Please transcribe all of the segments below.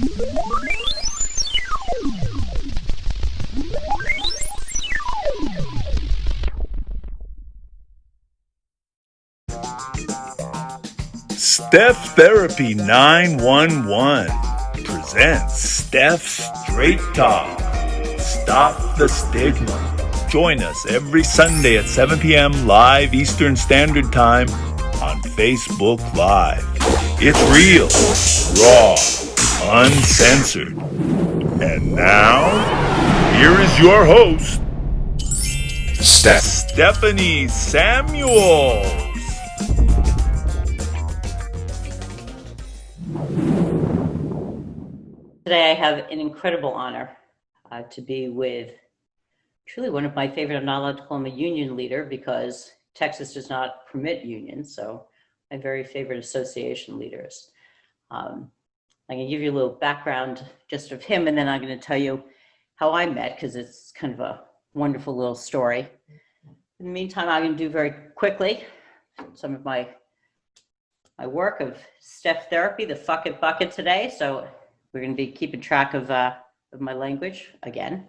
StephTherapy911 presents Steph's Straight Talk. Stop the stigma. Join us every Sunday at 7 p.m. live Eastern Standard Time on Facebook Live. It's real, raw, uncensored. And now, here is your host, Stephanie Samuels. Today I have an incredible honor to be with truly one of my favorite, I'm not allowed to call him a union leader because Texas does not permit unions, so my very favorite association leaders. I'm going to give you a little background just of him, and then I'm going to tell you how I met, because it's kind of a wonderful little story. In the meantime, I'm going to do very quickly some of my work of Steph Therapy, the fuck it bucket today. So we're going to be keeping track of my language again.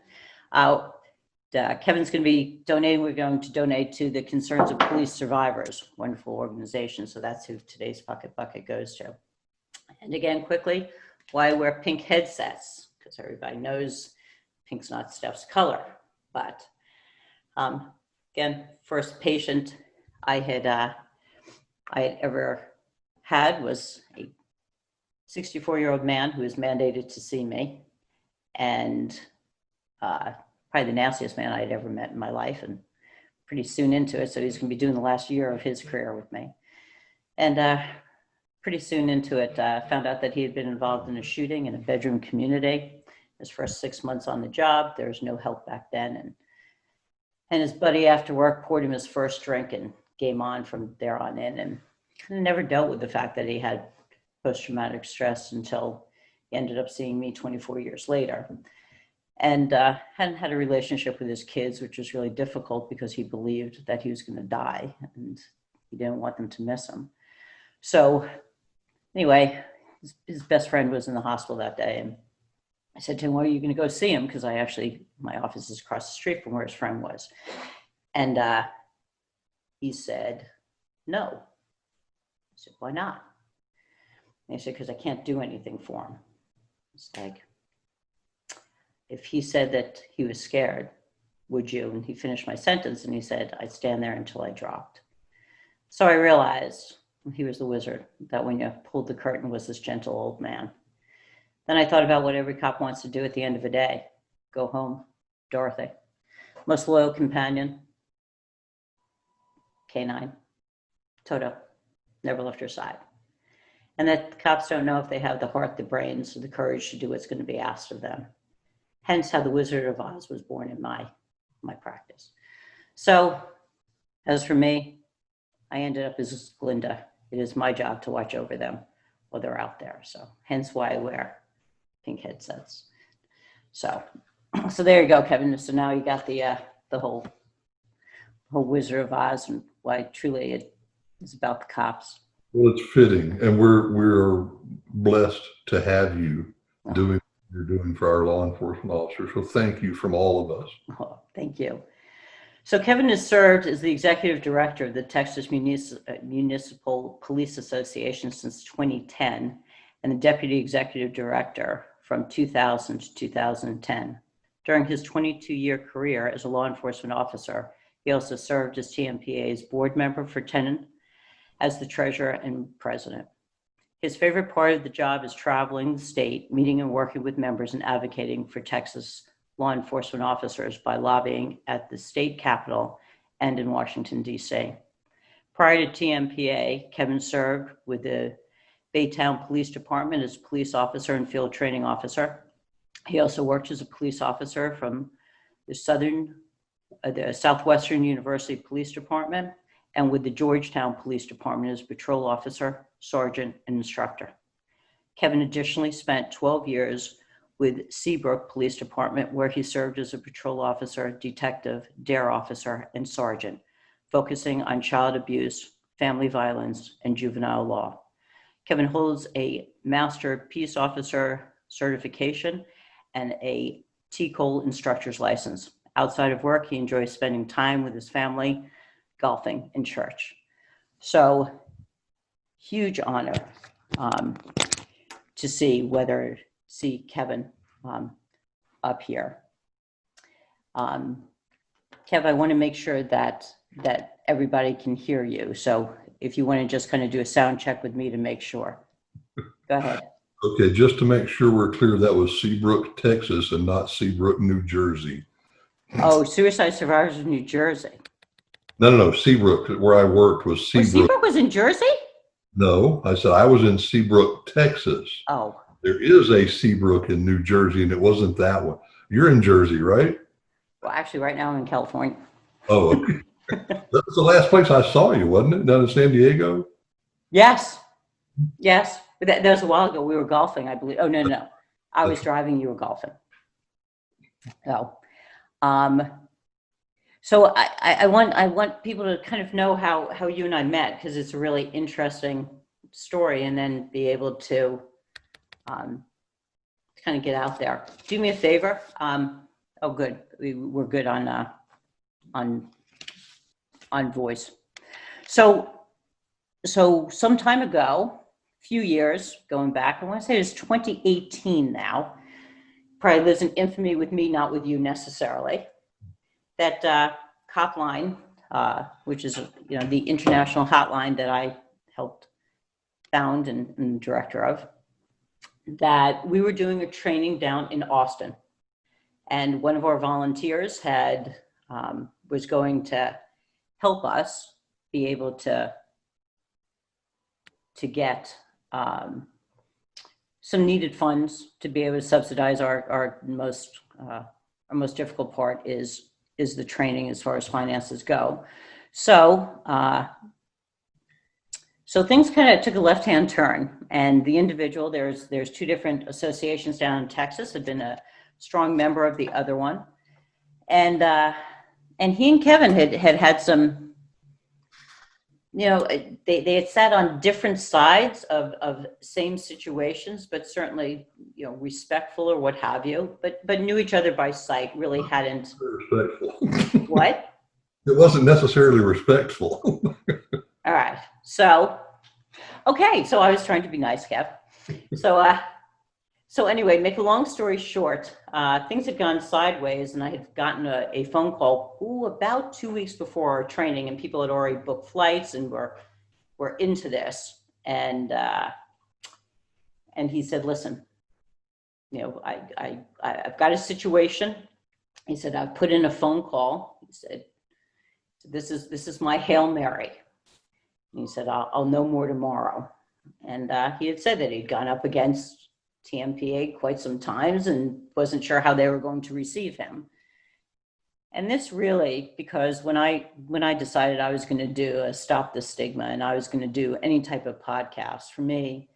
Kevin's going to be donating. We're going to donate to the Concerns of Police Survivors, wonderful organization. So that's who today's fuck it bucket goes to. And again, quickly, why I wear pink headsets, because everybody knows pink's not Steph's color. But again, first patient I had ever had was a 64-year-old man who was mandated to see me, and probably the nastiest man I'd ever met in my life, and pretty soon into it. So he's going to be doing the last year of his career with me. And pretty soon into it, found out that he had been involved in a shooting in a bedroom community. His first 6 months on the job, there was no help back then. And his buddy after work poured him his first drink, and game on from there on in. And kind of never dealt with the fact that he had post-traumatic stress until he ended up seeing me 24 years later. And hadn't had a relationship with his kids, which was really difficult because he believed that he was going to die and he didn't want them to miss him. So anyway, his best friend was in the hospital that day, and I said to him, well, are you going to go see him? Because my office is across the street from where his friend was. And he said, no. I said, why not? And he said, because I can't do anything for him. It's like, if he said that he was scared, would you? And he finished my sentence and he said, I'd stand there until I dropped. So I realized he was the wizard, that when you pulled the curtain was this gentle old man. Then I thought about what every cop wants to do at the end of a day. Go home, Dorothy. Most loyal companion, K9, Toto, never left her side. And that cops don't know if they have the heart, the brains, or the courage to do what's going to be asked of them. Hence how the Wizard of Oz was born in my practice. So as for me, I ended up as Glinda. It is my job to watch over them while they're out there. So hence why I wear pink headsets. So there you go, Kevin. So now you got the whole Wizard of Oz, and why truly it is about the cops. Well, it's fitting, and we're blessed to have you doing what you're doing for our law enforcement officers. So thank you from all of us. Oh, thank you. So Kevin has served as the executive director of the Texas Municipal Police Association since 2010, and the deputy executive director from 2000 to 2010. During his 22-year career as a law enforcement officer, he also served as TMPA's board member for 10 as the treasurer and president. His favorite part of the job is traveling the state, meeting and working with members and advocating for Texas law enforcement officers by lobbying at the state capitol and in Washington, D.C. Prior to TMPA, Kevin served with the Baytown Police Department as police officer and field training officer. He also worked as a police officer from the Southwestern University Police Department, and with the Georgetown Police Department as patrol officer, sergeant, and instructor. Kevin additionally spent 12 years with Seabrook Police Department, where he served as a patrol officer, detective, dare officer, and sergeant, focusing on child abuse, family violence, and juvenile law. Kevin holds a Master Peace Officer certification and a TCOL instructor's license. Outside of work, he enjoys spending time with his family, golfing, and church. So huge honor to see Kevin up here. Kev, I want to make sure that everybody can hear you. So if you want to just kind of do a sound check with me to make sure. Go ahead. Okay, just to make sure we're clear, that was Seabrook, Texas, and not Seabrook, New Jersey. Oh, Suicide Survivors of New Jersey. No, Seabrook, where I worked was Seabrook. Seabrook was in Jersey? No, I said I was in Seabrook, Texas. Oh. There is a Seabrook in New Jersey, and it wasn't that one. You're in Jersey, right? Well, actually, right now I'm in California. Oh, okay. That was the last place I saw you, wasn't it? Down in San Diego? Yes. Yes. But that was a while ago. We were golfing, I believe. Oh, no. I was driving. You were golfing. So, so I want people to kind of know how you and I met, because it's a really interesting story, and then be able to kind of get out there. Do me a favor. Oh, good. We're good on voice. So some time ago, a few years going back, I want to say it's 2018 now, probably lives in infamy with me, not with you necessarily, that cop line, which is the international hotline that I helped found and director of, that we were doing a training down in Austin. And one of our volunteers was going to help us be able to get some needed funds to be able to subsidize our most difficult part is the training as far as finances go. So things kind of took a left-hand turn, and the individual, there's two different associations down in Texas, had been a strong member of the other one. And he and Kevin had some, they had sat on different sides of same situations, but certainly, respectful or what have you, but knew each other by sight, really hadn't. Respectful. What? It wasn't necessarily respectful. All right. So, okay. So I was trying to be nice, Kev. So anyway, make a long story short, things had gone sideways, and I had gotten a phone call about 2 weeks before our training, and people had already booked flights and were into this. And he said, "Listen, I've got a situation." He said, "I've put in a phone call." He said, "This is my Hail Mary." And he said, I'll know more tomorrow. And he had said that he'd gone up against TMPA quite some times and wasn't sure how they were going to receive him. And this really, because when I decided I was going to do a Stop the Stigma, and I was going to do any type of podcast, for me,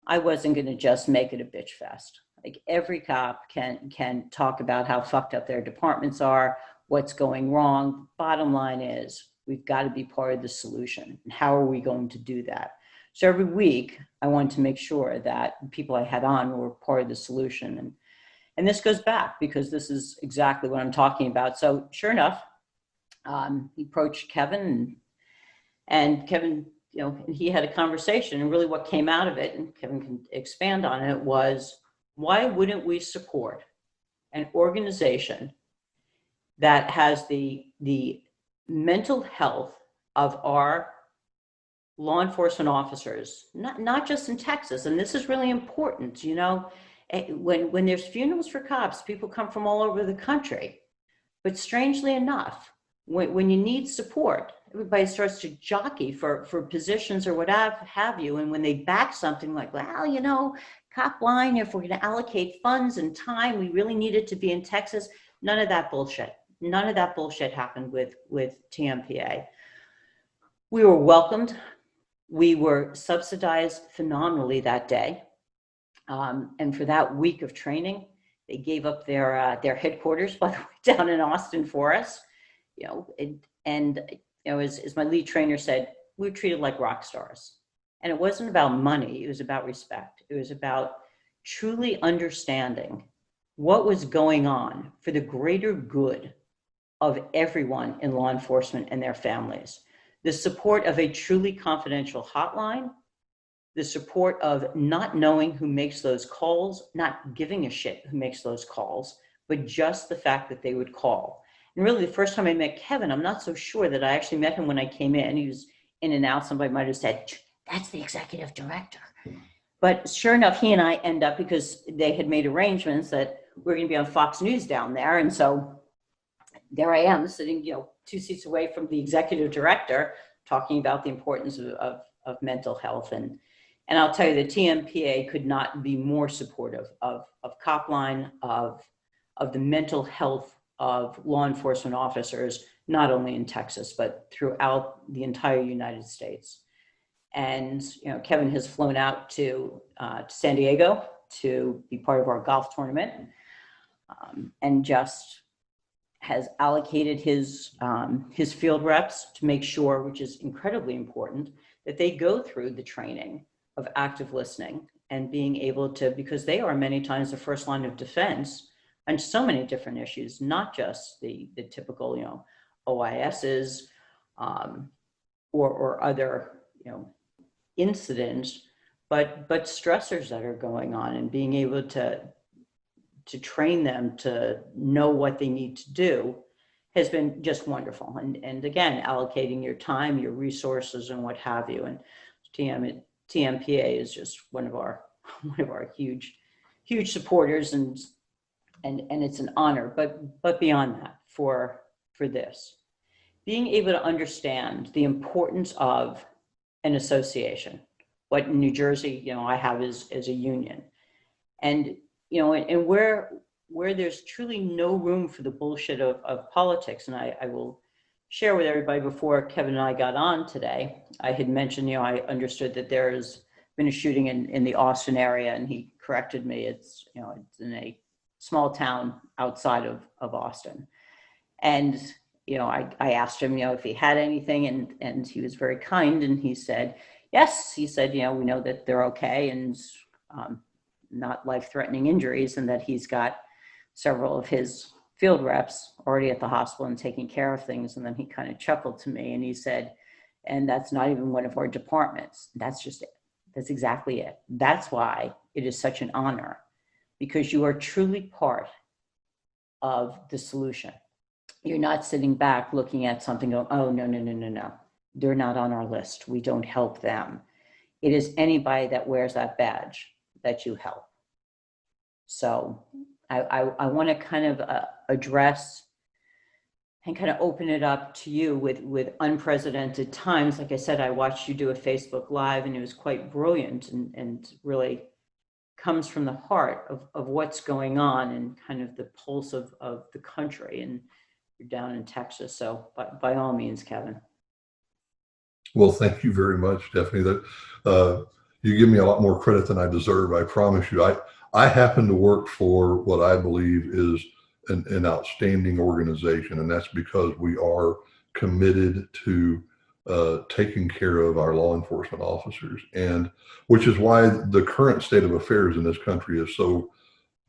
I wasn't going to just make it a bitch fest. Like, every cop can talk about how fucked up their departments are, what's going wrong. Bottom line is, we've got to be part of the solution. And how are we going to do that? So every week, I wanted to make sure that the people I had on were part of the solution. And this goes back, because this is exactly what I'm talking about. So sure enough, he approached Kevin, and Kevin, he had a conversation, and really what came out of it, and Kevin can expand on it, was, why wouldn't we support an organization that has the mental health of our law enforcement officers, not just in Texas, and this is really important, when there's funerals for cops, people come from all over the country, but strangely enough, when you need support, everybody starts to jockey for positions or whatever have you, and when they back something like, well, cop line, if we're going to allocate funds and time, we really need it to be in Texas. None of that bullshit. None of that bullshit happened with TMPA. We were welcomed. We were subsidized phenomenally that day. And for that week of training, they gave up their headquarters, by the way, down in Austin for us. As my lead trainer said, we were treated like rock stars. And it wasn't about money. It was about respect. It was about, truly understanding what was going on for the greater good of everyone in law enforcement and their families. The support of a truly confidential hotline, the support of not knowing who makes those calls, not giving a shit who makes those calls, but just the fact that they would call. And really, the first time I met Kevin, I'm not so sure that I actually met him when I came in. He was in and out. Somebody might have said, that's the executive director. But sure enough, he and I end up, because they had made arrangements that we're going to be on Fox News down there. And so there I am sitting, 2 seats away from the executive director, talking about the importance of mental health. And I'll tell you, the TMPA could not be more supportive of Copline, of the mental health of law enforcement officers, not only in Texas, but throughout the entire United States. And, Kevin has flown out to San Diego to be part of our golf tournament, and just has allocated his field reps to make sure, which is incredibly important, that they go through the training of active listening and being able to, because they are many times the first line of defense on so many different issues, not just the typical, OISs or other, incidents, but stressors that are going on, and being able to train them to know what they need to do has been just wonderful. And again, allocating your time, your resources, and what have you. And TMPA is just one of our huge supporters, and it's an honor. But beyond that, for this, being able to understand the importance of an association, what in New Jersey, I have is a union, and and where there's truly no room for the bullshit of politics. And I will share with everybody, before Kevin and I got on today, I had mentioned, I understood that there's been a shooting in the Austin area, and he corrected me. It's, it's in a small town outside of Austin. And, I asked him, if he had anything, and he was very kind, and he said, yes. He said, we know that they're okay, and not life-threatening injuries, and that he's got several of his field reps already at the hospital and taking care of things. And then he kind of chuckled to me, and he said, and that's not even one of our departments. That's just it. That's exactly it. That's why it is such an honor, because you are truly part of the solution. You're not sitting back looking at something going, oh, no. They're not on our list. We don't help them. It is anybody that wears that badge that you help. So I want to kind of address and kind of open it up to you with unprecedented times. Like I said, I watched you do a Facebook Live, and it was quite brilliant, and really comes from the heart of what's going on, and kind of the pulse of the country. And you're down in Texas. So by all means, Kevin. Well, thank you very much, Stephanie. That you give me a lot more credit than I deserve. I promise you. I happen to work for what I believe is an outstanding organization, and that's because we are committed to taking care of our law enforcement officers, and which is why the current state of affairs in this country is so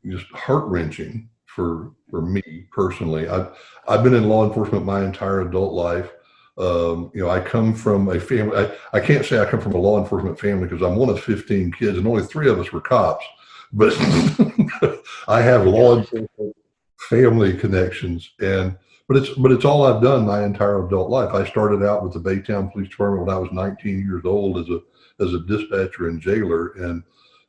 just heart-wrenching for me personally. I've been in law enforcement my entire adult life. I come from a family. I can't say I come from a law enforcement family, because I'm one of 15 kids, and only 3 of us were cops. But I have law enforcement family connections, but it's all I've done my entire adult life. I started out with the Baytown Police Department when I was 19 years old as a dispatcher and jailer, and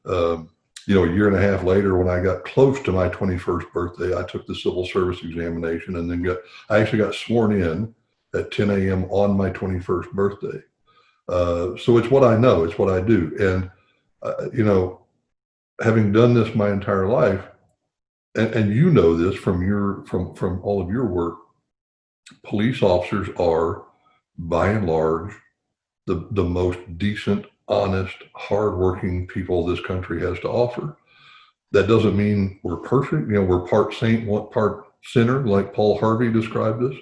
a year and a half later, when I got close to my 21st birthday, I took the civil service examination, and then I actually got sworn in at 10 a.m. on my 21st birthday. So it's what I know, it's what I do. And, having done this my entire life, and this from all of your work, police officers are, by and large, the most decent, honest, hardworking people this country has to offer. That doesn't mean we're perfect. We're part saint, part sinner, like Paul Harvey described us.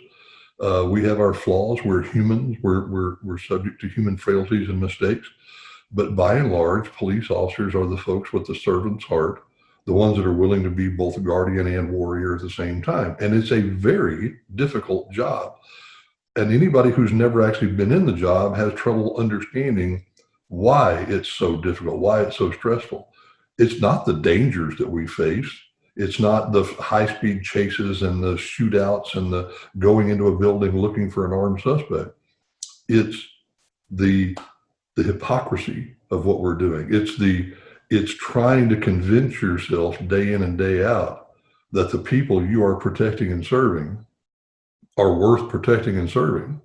We have our flaws. We're humans. We're subject to human frailties and mistakes. But by and large, police officers are the folks with the servant's heart, the ones that are willing to be both guardian and warrior at the same time. And it's a very difficult job. And anybody who's never actually been in the job has trouble understanding why it's so difficult, why it's so stressful. It's not the dangers that we face. It's not the high-speed chases and the shootouts and the going into a building looking for an armed suspect. It's the hypocrisy of what we're doing. It's trying to convince yourself day in and day out that the people you are protecting and serving are worth protecting and serving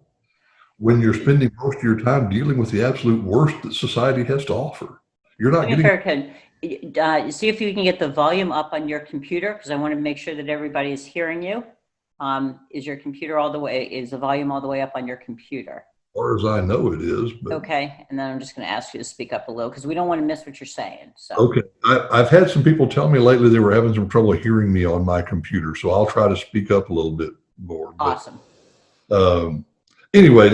when you're spending most of your time dealing with the absolute worst that society has to offer. You're not getting... See if you can get the volume up on your computer, because I want to make sure that everybody is hearing you. Is your computer is the volume all the way up on your computer? As far as I know it is. But... Okay, and then I'm just going to ask you to speak up a little, because we don't want to miss what you're saying. So. Okay, I've had some people tell me lately they were having some trouble hearing me on my computer, so I'll try to speak up a little bit more. Awesome. Anyway,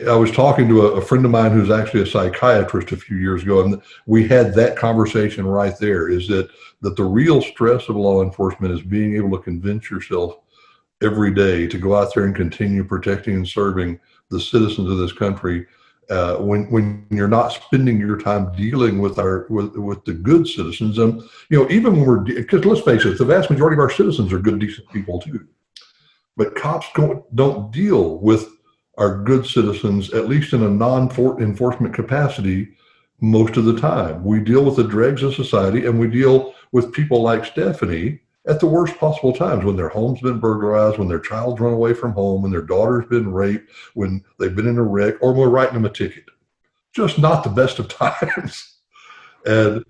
I was talking to a friend of mine who's actually a psychiatrist a few years ago, and we had that conversation right there, is that the real stress of law enforcement is being able to convince yourself every day to go out there and continue protecting and serving the citizens of this country, when you're not spending your time dealing with the good citizens. And even when because let's face it, the vast majority of our citizens are good, decent people too. But cops don't deal with our good citizens, at least in a non-enforcement capacity, most of the time. We deal with the dregs of society, and we deal with people like Stephanie at the worst possible times, when their home's been burglarized, when their child's run away from home, when their daughter's been raped, when they've been in a wreck, or we're writing them a ticket. Just not the best of times. And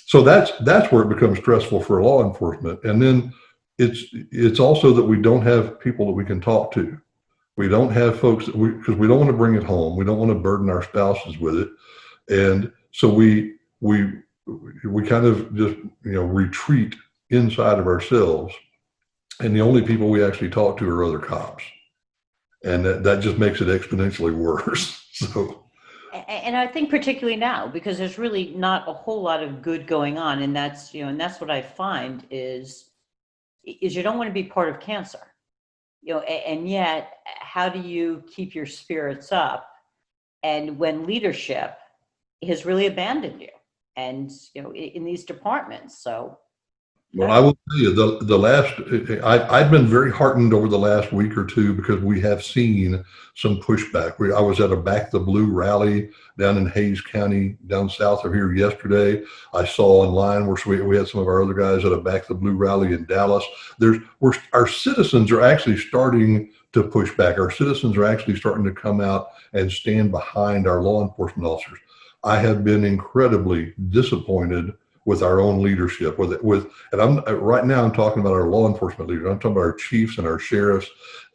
so that's where it becomes stressful for law enforcement. And then it's also that we don't have people that we can talk to. We don't have folks because we don't want to bring it home. We don't want to burden our spouses with it. And so we kind of just, retreat inside of ourselves. And the only people we actually talk to are other cops. And that just makes it exponentially worse. So. And I think particularly now, because there's really not a whole lot of good going on. And that's what I find is you don't want to be part of cancer, and yet how do you keep your spirits up? And when leadership has really abandoned you and, in these departments. So. Well, I will tell you, I've been very heartened over the last week or two, because we have seen some pushback. I was at a Back the Blue rally down in Hayes County, down south of here yesterday. I saw online where we had some of our other guys at a Back the Blue rally in Dallas. Our citizens are actually starting to push back. Our citizens are actually starting to come out and stand behind our law enforcement officers. I have been incredibly disappointed with our own leadership, and right now I'm talking about our law enforcement leaders. I'm talking about our chiefs and our sheriffs,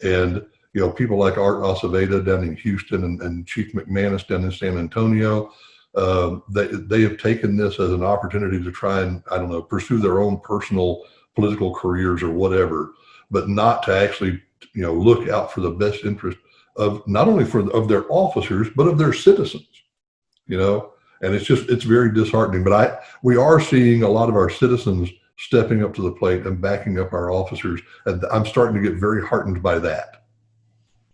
and people like Art Aceveda down in Houston and Chief McManus down in San Antonio. They have taken this as an opportunity to try and, pursue their own personal political careers or whatever, but not to actually look out for the best interest of not only of their officers, but of their citizens. And it's very disheartening. But we are seeing a lot of our citizens stepping up to the plate and backing up our officers, and I'm starting to get very heartened by that.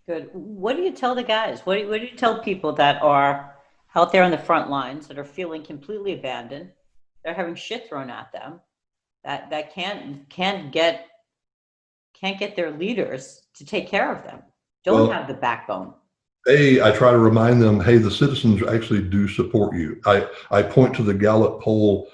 Good. What do you tell the guys? What do you tell people that are out there on the front lines, that are feeling completely abandoned? They're having shit thrown at them, that can't get their leaders to take care of them. Don't have the backbone. I try to remind them, hey, the citizens actually do support you. I point to the Gallup poll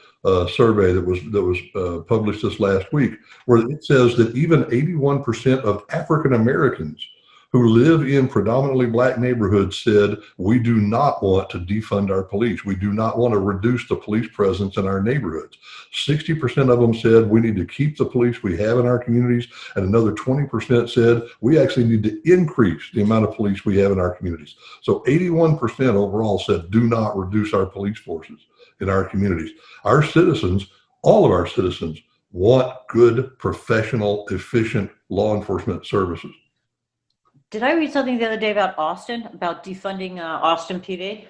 survey that was published this last week, where it says that even 81% of African Americans who live in predominantly Black neighborhoods said, we do not want to defund our police. We do not want to reduce the police presence in our neighborhoods. 60% of them said we need to keep the police we have in our communities, and another 20% said we actually need to increase the amount of police we have in our communities. So 81% overall said do not reduce our police forces in our communities. Our citizens, all of our citizens, want good, professional, efficient law enforcement services. Did I read something the other day about Austin, about defunding Austin PD?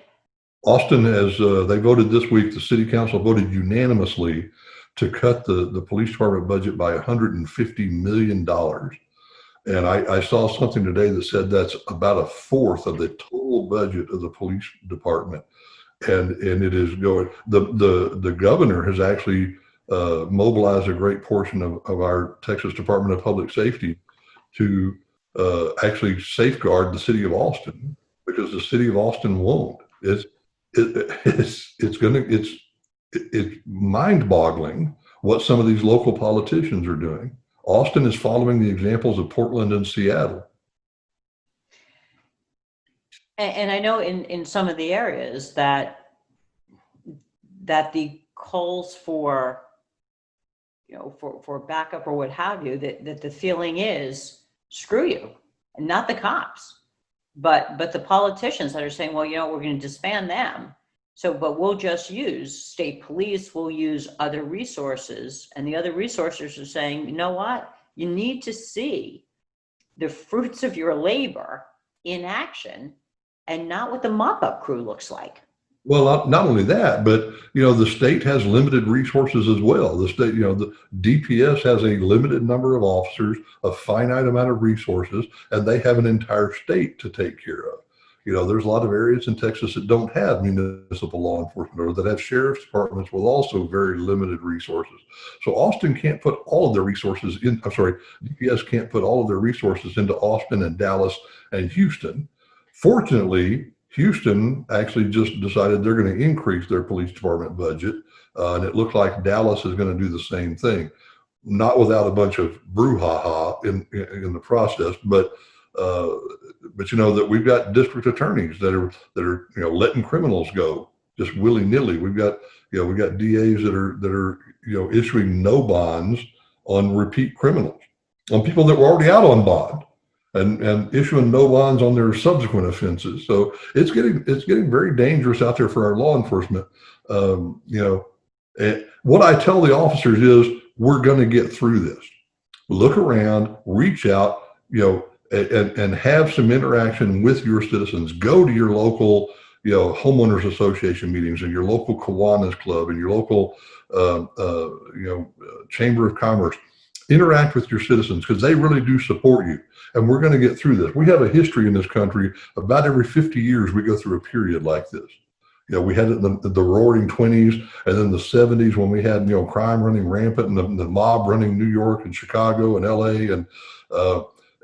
Austin has, they voted this week, the city council voted unanimously to cut the police department budget by $150 million. And I saw something today that said that's about a fourth of the total budget of the police department. And it is going, the governor has actually mobilized a great portion of our Texas Department of Public Safety to actually safeguard the city of Austin, because the city of Austin won't. It's mind-boggling what some of these local politicians are doing. Austin is following the examples of Portland and Seattle. And I know in some of the areas that the calls for, for backup or what have you, that the feeling is, screw you, and not the cops, but the politicians that are saying, well, we're going to disband them. So, but we'll just use state police, we'll use other resources. And the other resources are saying, you know what? You need to see the fruits of your labor in action and not what the mop-up crew looks like. Well, not only that, but the state has limited resources as well. The state, the DPS has a limited number of officers, a finite amount of resources, and they have an entire state to take care of. There's a lot of areas in Texas that don't have municipal law enforcement, or that have sheriff's departments with also very limited resources. So Austin can't put all of their resources in, DPS can't put all of their resources into Austin and Dallas and Houston. Fortunately, Houston actually just decided they're going to increase their police department budget, and it looks like Dallas is going to do the same thing, not without a bunch of brouhaha in the process, but that we've got district attorneys that are letting criminals go just willy nilly. We've got DAs that are issuing no bonds on repeat criminals, on people that were already out on bond. And issuing no bonds on their subsequent offenses. So it's getting very dangerous out there for our law enforcement. What I tell the officers is, we're going to get through this. Look around, reach out, and have some interaction with your citizens. Go to your local, homeowners association meetings, and your local Kiwanis Club, and your local, Chamber of Commerce. Interact with your citizens, because they really do support you. And we're going to get through this. We have a history in this country. About every 50 years, we go through a period like this. We had it in the roaring 20s, and then the 70s, when we had, crime running rampant, and the mob running New York and Chicago and LA.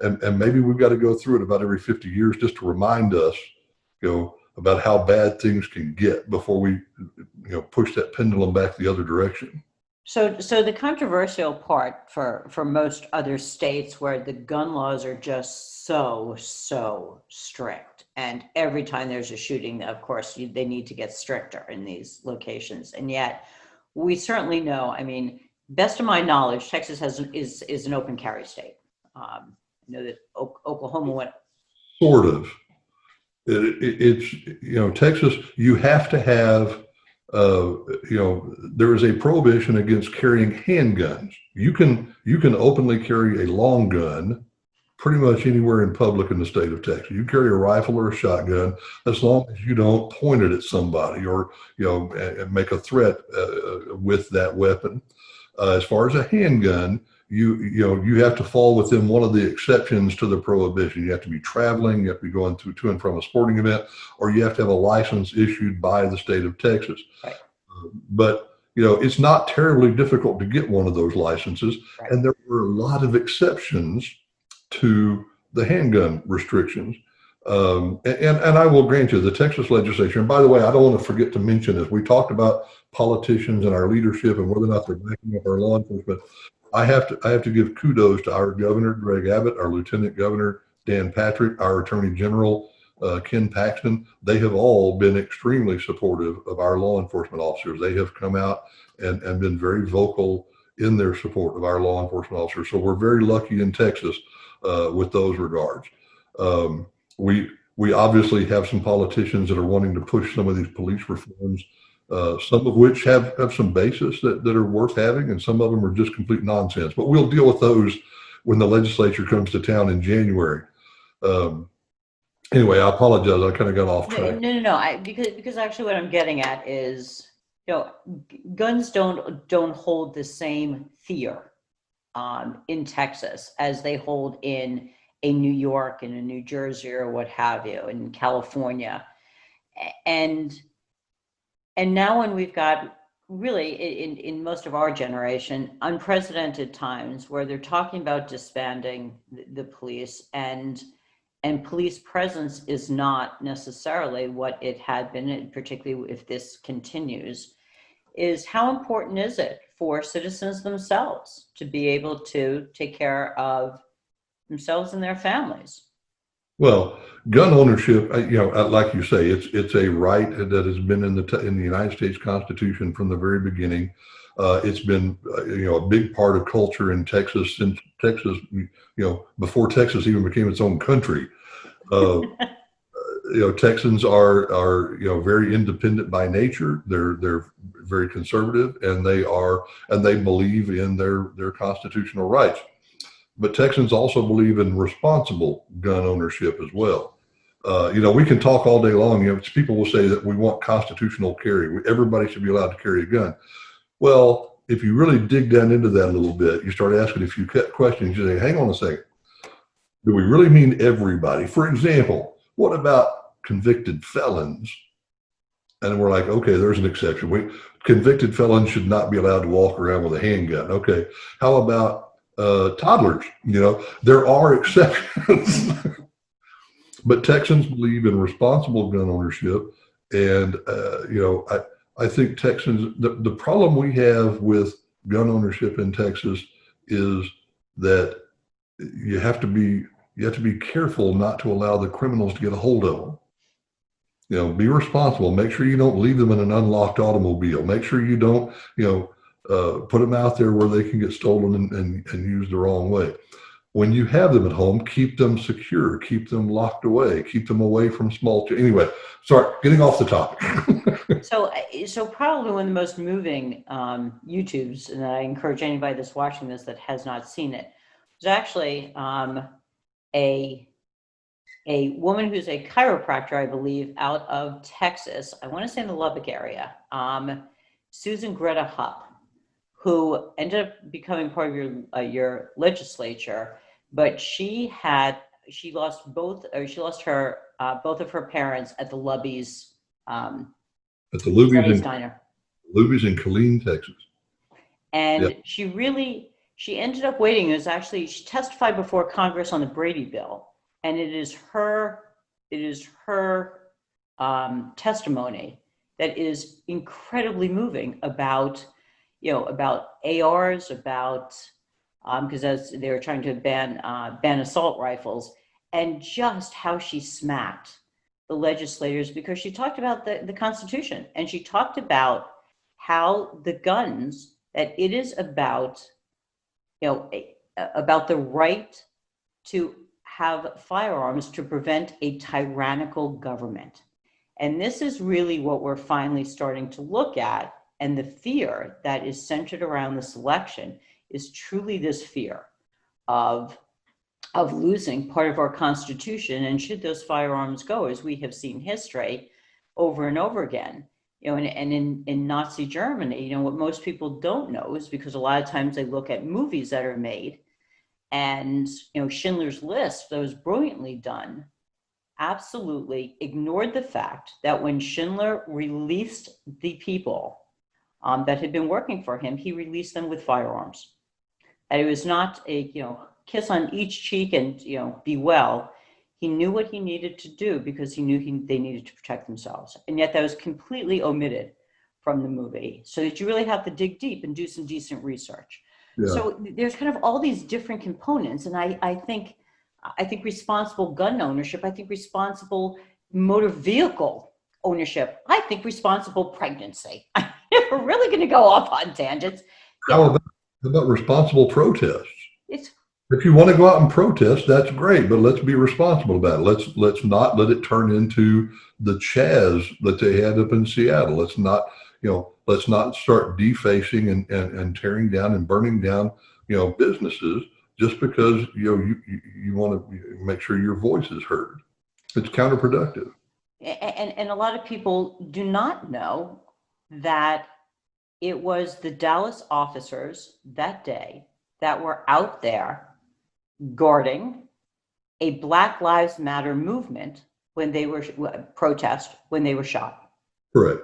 And maybe we've got to go through it about every 50 years just to remind us, about how bad things can get before we, push that pendulum back the other direction. So the controversial part for most other states, where the gun laws are just so strict, and every time there's a shooting, of course, they need to get stricter in these locations. And yet we certainly know, best of my knowledge, Texas is an open carry state. I know that Oklahoma went. Sort of. It's, Texas, you have to have, there is a prohibition against carrying handguns. You can openly carry a long gun pretty much anywhere in public in the state of Texas. You carry a rifle or a shotgun, as long as you don't point it at somebody or, make a threat with that weapon. As far as a handgun, you have to fall within one of the exceptions to the prohibition. You have to be traveling, you have to be going to and from a sporting event, or you have to have a license issued by the state of Texas. Right. But it's not terribly difficult to get one of those licenses. Right. And there were a lot of exceptions to the handgun restrictions. And I will grant you, the Texas legislature, and by the way, I don't want to forget to mention this, we talked about politicians and our leadership and whether or not they're backing up our law enforcement. I have to give kudos to our governor, Greg Abbott, our lieutenant governor, Dan Patrick, our attorney general, Ken Paxton. They have all been extremely supportive of our law enforcement officers. They have come out and been very vocal in their support of our law enforcement officers. So we're very lucky in Texas with those regards. We obviously have some politicians that are wanting to push some of these police reforms, some of which have some basis that are worth having, and some of them are just complete nonsense. But we'll deal with those when the legislature comes to town in January. Anyway, I apologize. I kind of got off track. No. Because actually what I'm getting at is, guns don't hold the same fear in Texas as they hold in a New York and a New Jersey or what have you, in California. And now when we've got really in most of our generation, unprecedented times where they're talking about disbanding the police, and police presence is not necessarily what it had been, particularly if this continues, is how important is it for citizens themselves to be able to take care of themselves and their families? Well, gun ownership, like you say, it's a right that has been in the United States Constitution from the very beginning. It's been a big part of culture in Texas since Texas, before Texas even became its own country. Texans are very independent by nature. They're very conservative, and they believe in their constitutional rights. But Texans also believe in responsible gun ownership as well. We can talk all day long. People will say that we want constitutional carry. Everybody should be allowed to carry a gun. Well, if you really dig down into that a little bit, you start asking a few questions. You say, hang on a second. Do we really mean everybody? For example, what about convicted felons? And we're like, okay, there's an exception. Convicted felons should not be allowed to walk around with a handgun. Okay. How about toddlers? There are exceptions. But Texans believe in responsible gun ownership. And, I think Texans, the problem we have with gun ownership in Texas is that you have to be careful not to allow the criminals to get a hold of them. Be responsible. Make sure you don't leave them in an unlocked automobile. Make sure you don't, put them out there where they can get stolen and used the wrong way. When you have them at home, keep them secure, keep them locked away, keep them away from anyway, sorry, getting off the topic. So probably one of the most moving YouTubes, and I encourage anybody that's watching this that has not seen it, was actually a woman who's a chiropractor, I believe, out of Texas. I want to say in the Lubbock area, Susan Greta Hupp, who ended up becoming part of your legislature, but she lost both of her parents at the Lubby's at the Luby's diner. Luby's in Killeen, Texas. And she ended up waiting. She testified before Congress on the Brady bill, and it is her testimony that is incredibly moving about ARs, because as they were trying to ban assault rifles, and just how she smacked the legislators, because she talked about the Constitution, and she talked about how the guns, that it is about the right to have firearms to prevent a tyrannical government. And this is really what we're finally starting to look at. And the fear that is centered around this election is truly this fear of losing part of our Constitution. And should those firearms go, as we have seen history over and over again, and in Nazi Germany, what most people don't know is because a lot of times they look at movies that are made, and Schindler's List, that was brilliantly done, absolutely ignored the fact that when Schindler released the people that had been working for him, he released them with firearms. And it was not a kiss on each cheek and be well. He knew what he needed to do because he knew they needed to protect themselves. And yet that was completely omitted from the movie. So that you really have to dig deep and do some decent research. Yeah. So there's kind of all these different components. And I think responsible gun ownership, I think responsible motor vehicle ownership, I think responsible pregnancy. We're really going to go off on tangents. How about responsible protests? If you want to go out and protest, that's great, but let's be responsible about it. Let's not let it turn into the Chaz that they had up in Seattle. Let's not start defacing and tearing down and burning down businesses just because you want to make sure your voice is heard. It's counterproductive. And a lot of people do not know that it was the Dallas officers that day that were out there guarding a Black Lives Matter movement when they were protest when they were shot. Correct.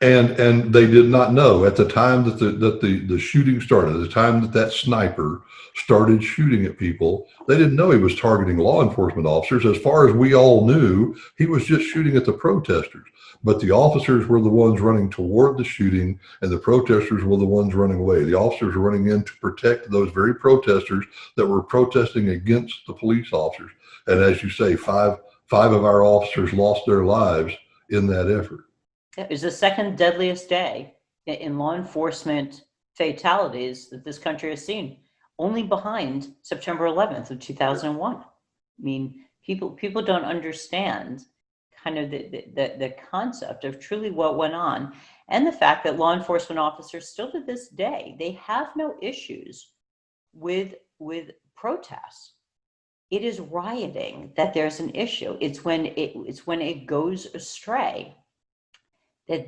And they did not know at the time that the shooting started, at the time that sniper started shooting at people, they didn't know he was targeting law enforcement officers. As far as we all knew, he was just shooting at the protesters. But the officers were the ones running toward the shooting, and the protesters were the ones running away. The officers were running in to protect those very protesters that were protesting against the police officers. And as you say, five of our officers lost their lives in that effort. It was the second deadliest day in law enforcement fatalities that this country has seen, only behind September 11th of 2001. I mean, people don't understand kind of the concept of truly what went on, and the fact that law enforcement officers still to this day, they have no issues with protests. It is rioting that there's an issue. It's when it goes astray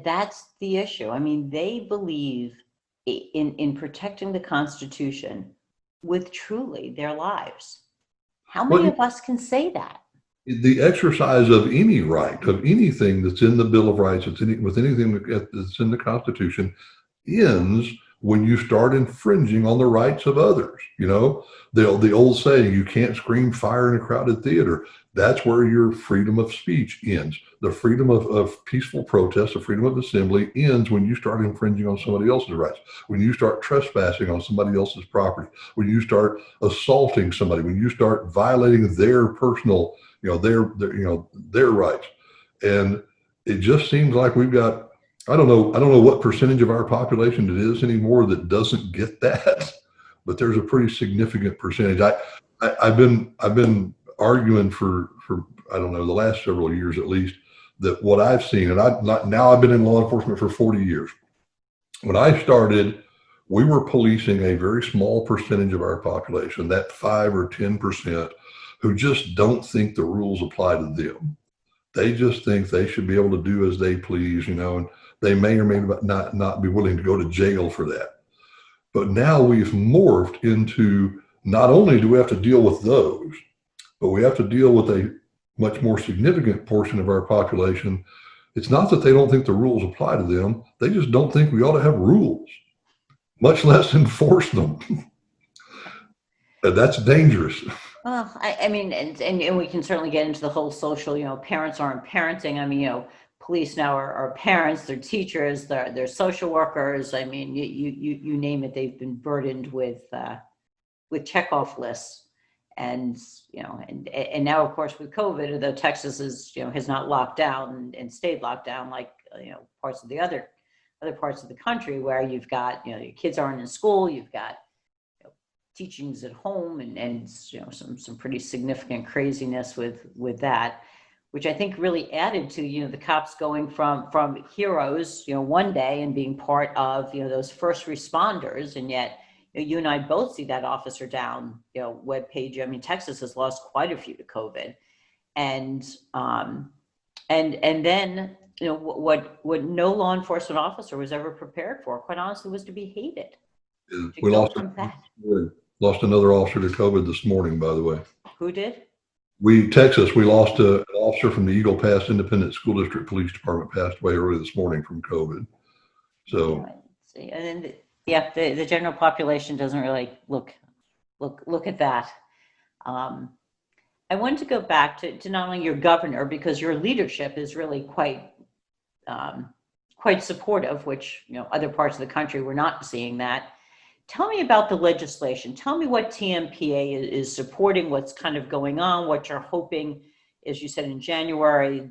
that's the issue. I mean, they believe in protecting the Constitution with truly their lives. How many of us can say that? The exercise of any right, of anything that's in the Bill of Rights, with anything that's in the Constitution, ends when you start infringing on the rights of others. You know, the old saying, you can't scream fire in a crowded theater. That's where your freedom of speech ends. The freedom of peaceful protest, the freedom of assembly ends when you start infringing on somebody else's rights, when you start trespassing on somebody else's property, when you start assaulting somebody, when you start violating their personal, their rights. And it just seems like we've got, I don't know what percentage of our population it is anymore that doesn't get that, but there's a pretty significant percentage. I've been arguing for I don't know, the last several years at least, that what I've seen, and I've been in law enforcement for 40 years. When I started, we were policing a very small percentage of our population, that 5 or 10%, who just don't think the rules apply to them. They just think they should be able to do as they please, and they may or may not be willing to go to jail for that. But now we've morphed into, not only do we have to deal with those, but we have to deal with a much more significant portion of our population. It's not that they don't think the rules apply to them. They just don't think we ought to have rules, much less enforce them. That's dangerous. Well, I mean, and we can certainly get into the whole social, parents aren't parenting. I mean, police now are parents, they're teachers, they're social workers. I mean, you name it, they've been burdened with checkoff lists. And and now, of course, with COVID, although Texas is has not locked down and stayed locked down like parts of the other parts of the country, where you've got your kids aren't in school, you've got teachings at home, and some pretty significant craziness with that, which I think really added to the cops going from heroes one day and being part of those first responders, and yet. You and I both see that officer down, webpage. I mean, Texas has lost quite a few to COVID, and then what no law enforcement officer was ever prepared for, quite honestly, was to be hated. We lost another officer to COVID this morning, by the way. Who did? We lost an officer from the Eagle Pass Independent School District Police Department, passed away early this morning from COVID. So, see, and then. Yeah, the general population doesn't really look at that. I wanted to go back to not only your governor, because your leadership is really quite supportive, which other parts of the country were not seeing that. Tell me about the legislation. Tell me what TMPA is supporting, what's kind of going on, what you're hoping, as you said in January,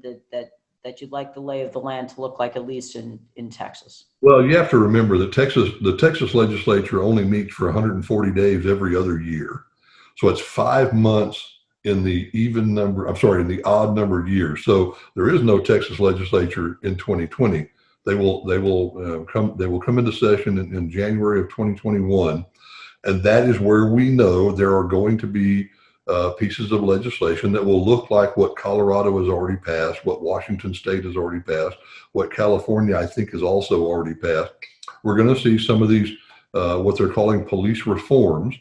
that you'd like the lay of the land to look like, at least in Texas. Well, you have to remember that the Texas legislature only meets for 140 days every other year. So it's 5 months in the odd numbered years. So there is no Texas legislature in 2020. They will come into session in January of 2021. And that is where we know there are going to be pieces of legislation that will look like what Colorado has already passed, what Washington State has already passed, what California, I think, has also already passed. We're going to see some of these, what they're calling police reforms.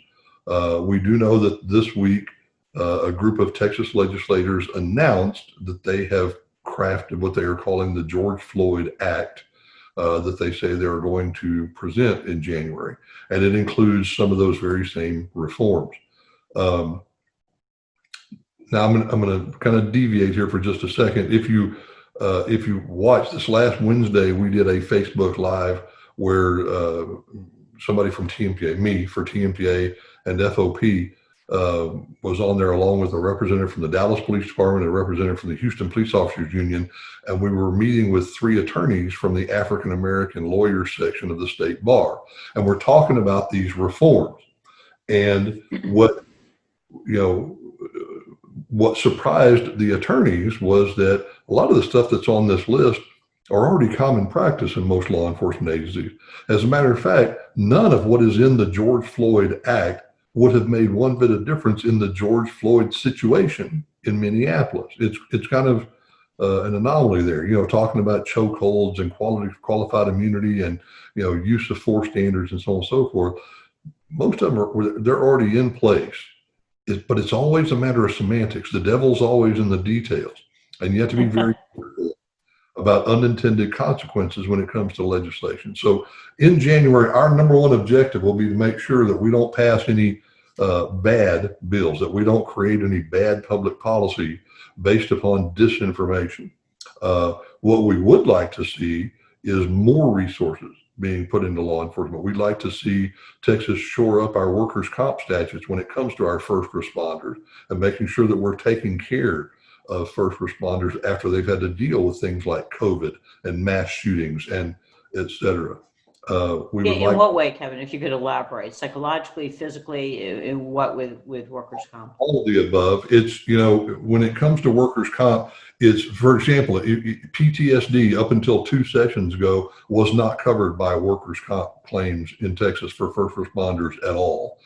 We do know that this week, a group of Texas legislators announced that they have crafted what they are calling the George Floyd Act, that they say they are going to present in January. And it includes some of those very same reforms. Now I'm going to kind of deviate here for just a second. If you watched this last Wednesday, we did a Facebook Live where somebody from TMPA, me for TMPA and FOP, was on there along with a representative from the Dallas Police Department and a representative from the Houston Police Officers Union. And we were meeting with 3 attorneys from the African American lawyers section of the state bar. And we're talking about these reforms. And what surprised the attorneys was that a lot of the stuff that's on this list are already common practice in most law enforcement agencies. As a matter of fact, none of what is in the George Floyd Act would have made one bit of difference in the George Floyd situation in Minneapolis. It's kind of an anomaly there, talking about chokeholds and qualified immunity and, use of force standards and so on and so forth. Most of them they're already in place. But it's always a matter of semantics. The devil's always in the details. And you have to be very careful about unintended consequences when it comes to legislation. So in January, our number one objective will be to make sure that we don't pass any bad bills, that we don't create any bad public policy based upon disinformation. What we would like to see is more resources being put into law enforcement. We'd like to see Texas shore up our workers' comp statutes when it comes to our first responders and making sure that we're taking care of first responders after they've had to deal with things like COVID and mass shootings and et cetera. In what way, Kevin, if you could elaborate? Psychologically, physically, in what with workers' comp? All of the above. It's, when it comes to workers' comp, it's, for example, PTSD up until 2 sessions ago was not covered by workers' comp claims in Texas for first responders at all.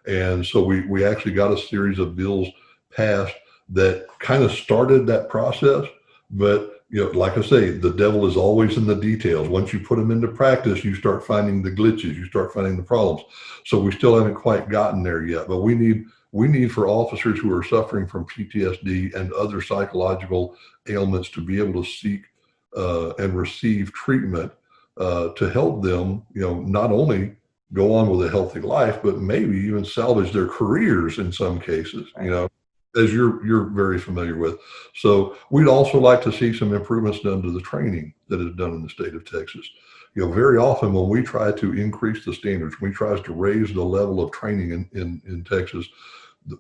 And so we actually got a series of bills passed that kind of started that process. But, like I say, the devil is always in the details. Once you put them into practice, you start finding the glitches, you start finding the problems. So we still haven't quite gotten there yet, but we need for officers who are suffering from PTSD and other psychological ailments to be able to seek and receive treatment to help them, not only go on with a healthy life, but maybe even salvage their careers in some cases, as you're very familiar with. So we'd also like to see some improvements done to the training that is done in the state of Texas. Very often when we try to increase the standards, when we try to raise the level of training in Texas,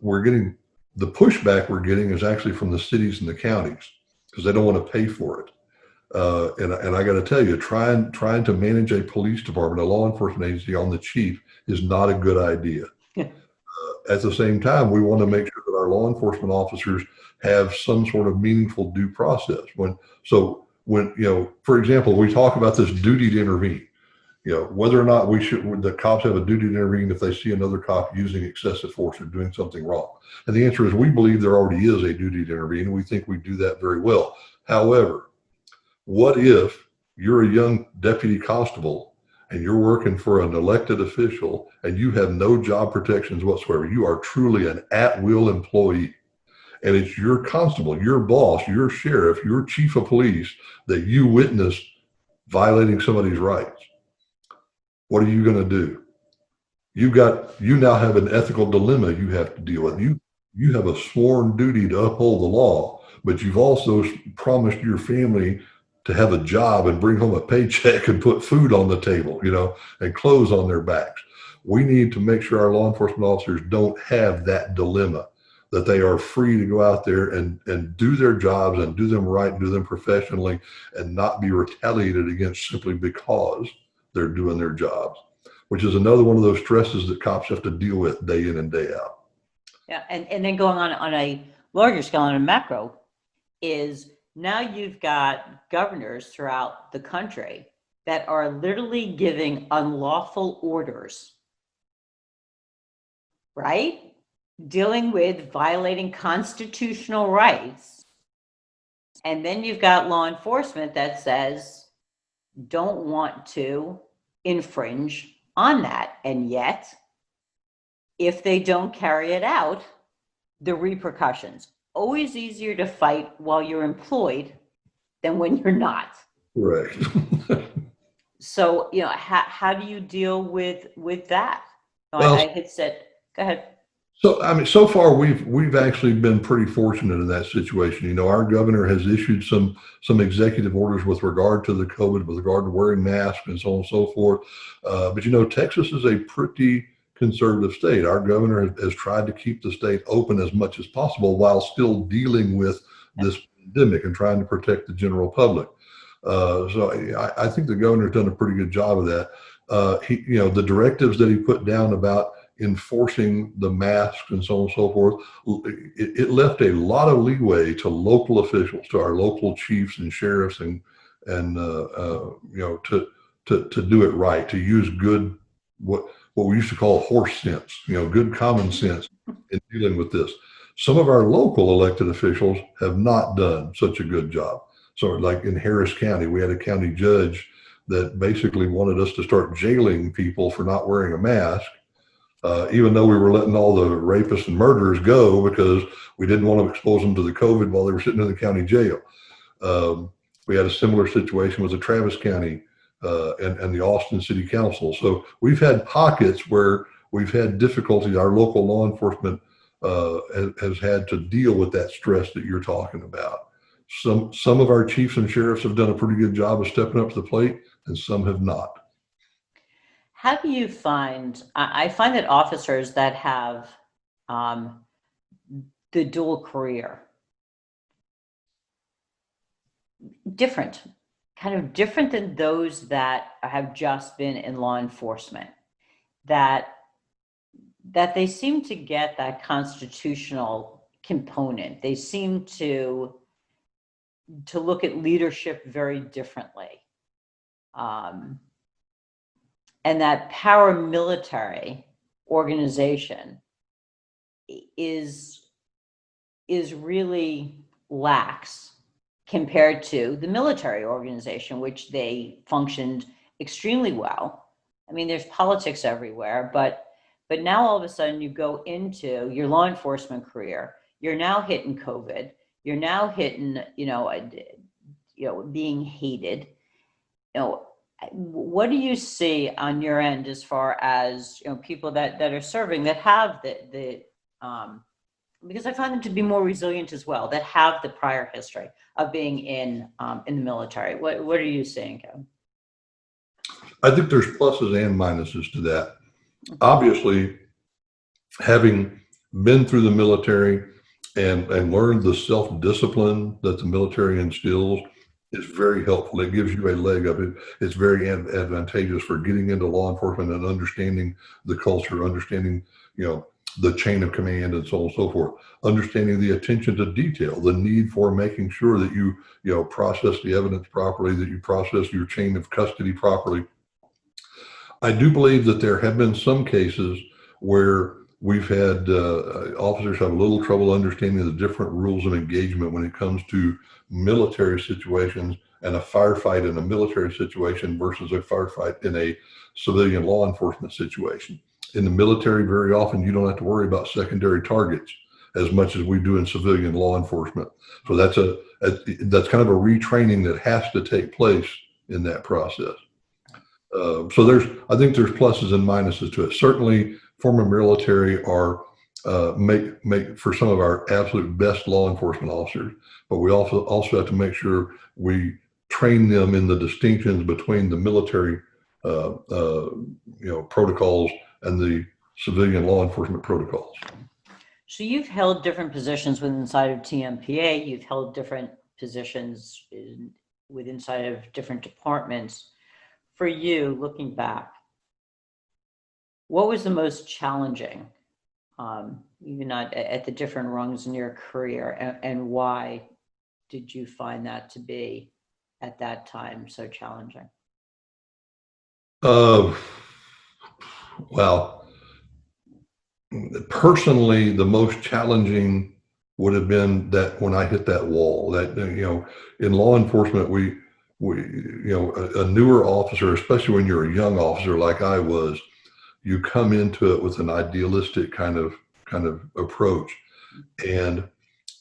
we're getting, the pushback we're getting is actually from the cities and the counties because they don't want to pay for it. And I got to tell you, trying to manage a police department, a law enforcement agency on the chief is not a good idea. At the same time, we want to make sure that our law enforcement officers have some sort of meaningful due process. When, for example, we talk about this duty to intervene, whether or not the cops have a duty to intervene if they see another cop using excessive force or doing something wrong. And the answer is we believe there already is a duty to intervene, and we think we do that very well. However, what if you're a young deputy constable and you're working for an elected official and you have no job protections whatsoever? You are truly an at-will employee. And it's your constable, your boss, your sheriff, your chief of police that you witness violating somebody's rights. What are you going to do? You now have an ethical dilemma you have to deal with. You have a sworn duty to uphold the law, but you've also promised your family to have a job and bring home a paycheck and put food on the table, and clothes on their backs. We need to make sure our law enforcement officers don't have that dilemma, that they are free to go out there and do their jobs and do them right and do them professionally and not be retaliated against simply because they're doing their jobs, which is another one of those stresses that cops have to deal with day in and day out. Yeah, and then going on a larger scale, on a macro, is now you've got governors throughout the country that are literally giving unlawful orders, right? dealing with violating constitutional rights. And then you've got law enforcement that says, don't want to infringe on that. And yet, if they don't carry it out, the repercussions. Always easier to fight while you're employed than when you're not. Right. So, how do you deal with that? Well, I had said, go ahead. so I mean, so far we've actually been pretty fortunate in that situation. You know, our governor has issued some executive orders with regard to the COVID, with regard to wearing masks and so on and so forth. But you know, Texas is a pretty conservative state. Our governor has tried to keep the state open as much as possible while still dealing with this pandemic and trying to protect the general public. So I think the governor's done a pretty good job of that. You know, the directives that he put down about enforcing the masks and so on and so forth, it left a lot of leeway to local officials, to our local chiefs and sheriffs, and you know, to do it right, to use good what we used to call horse sense, you know, good common sense in dealing with this. Some of our local elected officials have not done such a good job. So, like in Harris County, we had a county judge that basically wanted us to start jailing people for not wearing a mask. Even though we were letting all the rapists and murderers go because we didn't want to expose them to the COVID while they were sitting in the county jail. We had a similar situation with the Travis County and the Austin City Council. So we've had pockets where we've had difficulties. Our local law enforcement has had to deal with that stress that you're talking about. Some of our chiefs and sheriffs have done a pretty good job of stepping up to the plate, and some have not. How do you find, I find that officers that have the dual career, kind of different than those that have just been in law enforcement, that they seem to get that constitutional component. They seem to look at leadership very differently. And that paramilitary organization is really lax compared to the military organization, which they functioned extremely well. I mean, there's politics everywhere, but now all of a sudden you go into your law enforcement career, you're now hitting COVID, you're now hitting, being hated. What do you see on your end as far as people that are serving, that have the because I find them to be more resilient as well, that have the prior history of being in the military. What are you seeing, Kevin? I think there's pluses and minuses to that. Obviously, having been through the military and learned the self-discipline that the military instills is very helpful. It gives you a leg up. It's very advantageous for getting into law enforcement and understanding the culture, understanding, the chain of command and so on and so forth, understanding the attention to detail, the need for making sure that you process the evidence properly, that you process your chain of custody properly. I do believe that there have been some cases where we've had officers have a little trouble understanding the different rules of engagement when it comes to military situations and a firefight in a military situation versus a firefight in a civilian law enforcement situation. In the military, very often you don't have to worry about secondary targets as much as we do in civilian law enforcement. So that's kind of a retraining that has to take place in that process. So I think there's pluses and minuses to it. Certainly, former military are make for some of our absolute best law enforcement officers, but we also have to make sure we train them in the distinctions between the military protocols and the civilian law enforcement protocols. So you've held different positions inside of TMPA. You've held different positions inside of different departments. For you, looking back, what was the most challenging, even at the different rungs in your career, and why did you find that to be at that time so challenging? Well, personally, the most challenging would have been that when I hit that wall. That, in law enforcement, a newer officer, especially when you're a young officer like I was, you come into it with an idealistic kind of approach, and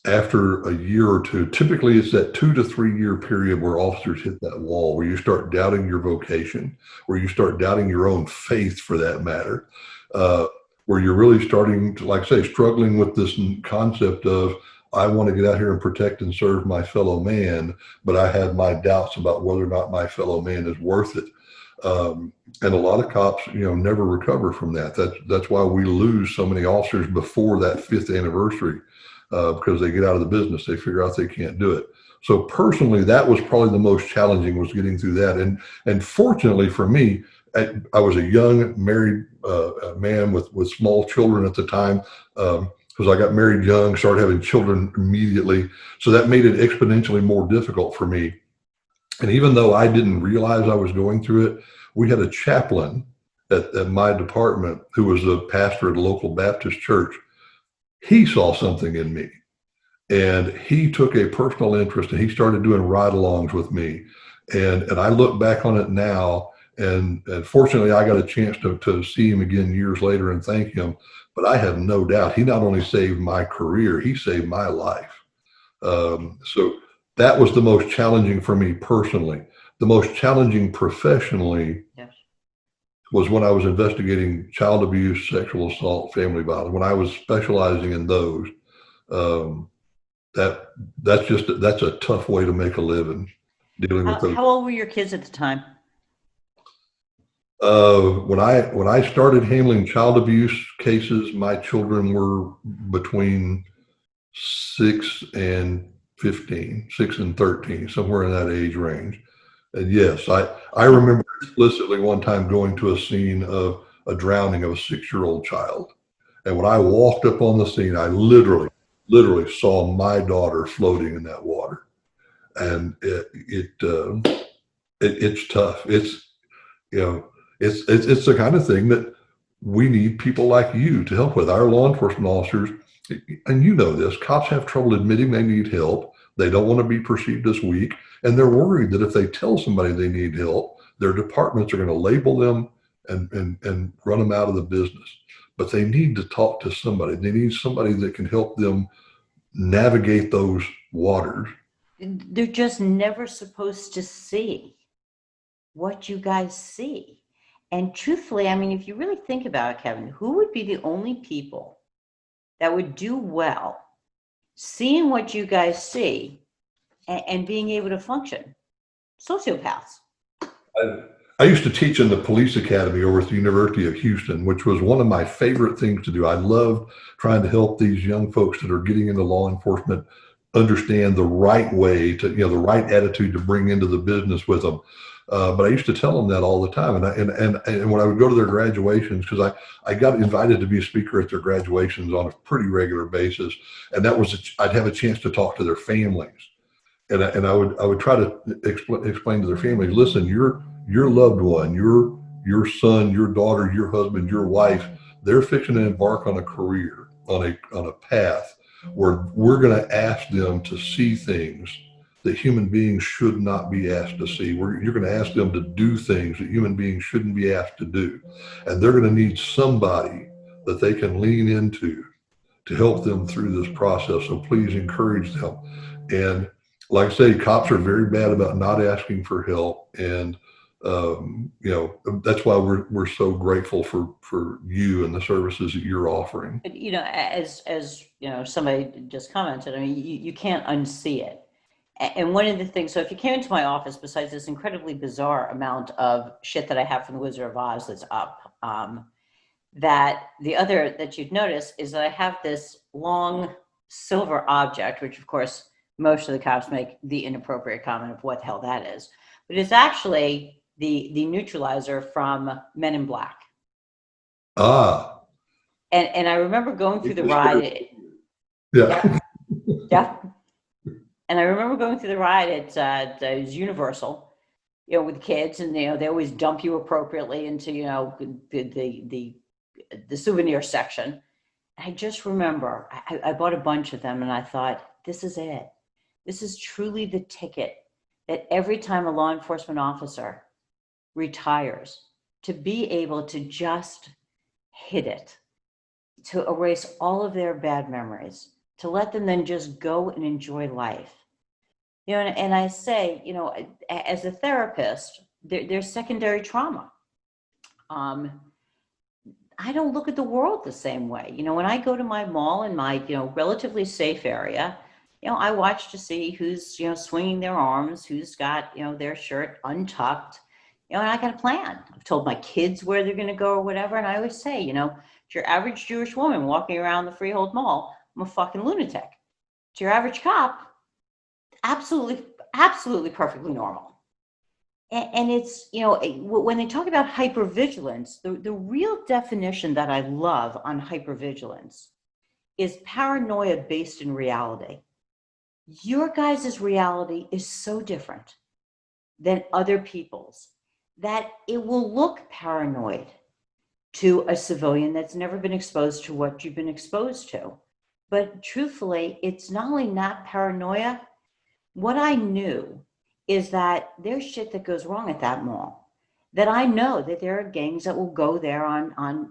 after a year or two, typically it's that 2 to 3 year period where officers hit that wall, where you start doubting your vocation, where you start doubting your own faith for that matter, uh, where you're really starting to, like I say, struggling with this concept of, I want to get out here and protect and serve my fellow man, but I have my doubts about whether or not my fellow man is worth it. And a lot of cops, never recover from that. That's why we lose so many officers before that 5th anniversary, because they get out of the business. They figure out they can't do it. So personally, that was probably the most challenging, was getting through that. And fortunately for me, I was a young married man with small children at the time, because I got married young, started having children immediately. So that made it exponentially more difficult for me. And even though I didn't realize I was going through it, we had a chaplain at my department who was a pastor at a local Baptist church. He saw something in me, and he took a personal interest, and he started doing ride-alongs with me. And I look back on it now, and fortunately I got a chance to see him again years later and thank him. But I have no doubt he not only saved my career, he saved my life. So that was the most challenging for me personally. The most challenging professionally Yes. was when I was investigating child abuse, sexual assault, family violence. When I was specializing in those, um, that's a tough way to make a living, dealing with those. How old were your kids at the time? When I started handling child abuse cases, my children were between 6 and 15, 6 and 13, somewhere in that age range. And yes, I remember explicitly one time going to a scene of a drowning of a 6-year-old child. And when I walked up on the scene, I literally saw my daughter floating in that water. And it's tough. You know, it's the kind of thing that we need people like you to help with. Our law enforcement officers, and this, cops have trouble admitting they need help. They don't want to be perceived as weak, and they're worried that if they tell somebody they need help, their departments are going to label them and run them out of the business. But they need to talk to somebody. They need somebody that can help them navigate those waters. They're just never supposed to see what you guys see. And truthfully, I mean, if you really think about it, Kevin, who would be the only people that would do well seeing what you guys see and being able to function? Sociopaths. I used to teach in the police academy over at the University of Houston, which was one of my favorite things to do. I loved trying to help these young folks that are getting into law enforcement understand the right way to, the right attitude to bring into the business with them. But I used to tell them that all the time. And when I would go to their graduations, because I got invited to be a speaker at their graduations on a pretty regular basis. And I'd have a chance to talk to their families. And I would try to explain to their families, listen, your loved one, your son, your daughter, your husband, your wife, they're fixing to embark on a career, on a path where we're going to ask them to see things that human beings should not be asked to see. You're going to ask them to do things that human beings shouldn't be asked to do. And they're going to need somebody that they can lean into to help them through this process. So please encourage them. And like I say, cops are very bad about not asking for help. And that's why we're so grateful for you and the services that you're offering. But, as somebody just commented, I mean, you can't unsee it. And one of the things, so if you came into my office, besides this incredibly bizarre amount of shit that I have from the Wizard of Oz that's up, that the other that you'd notice is that I have this long silver object, which of course, most of the cops make the inappropriate comment of what the hell that is. But it's actually the neutralizer from Men in Black. Ah. And I remember going through the ride. Yeah. Yeah. And I remember going through the ride at Universal, with kids, and they always dump you appropriately into the souvenir section. I just remember I bought a bunch of them and I thought, this is it. This is truly the ticket that every time a law enforcement officer retires, to be able to just hit it, to erase all of their bad memories, to let them then just go and enjoy life. You know, and I say, you know, as a therapist, there's secondary trauma. I don't look at the world the same way. You know, when I go to my mall in my, you know, relatively safe area, you know, I watch to see who's, you know, swinging their arms, who's got, you know, their shirt untucked, you know, and I got a plan. I've told my kids where they're going to go or whatever. And I always say, you know, to your average Jewish woman walking around the Freehold Mall, I'm a fucking lunatic. To your average cop, absolutely, absolutely perfectly normal. And it's, you know, when they talk about hypervigilance, the real definition that I love on hypervigilance is paranoia based in reality. Your guys' reality is so different than other people's that it will look paranoid to a civilian that's never been exposed to what you've been exposed to. But truthfully, it's not only not paranoia. What I knew is that there's shit that goes wrong at that mall, that I know that there are gangs that will go there on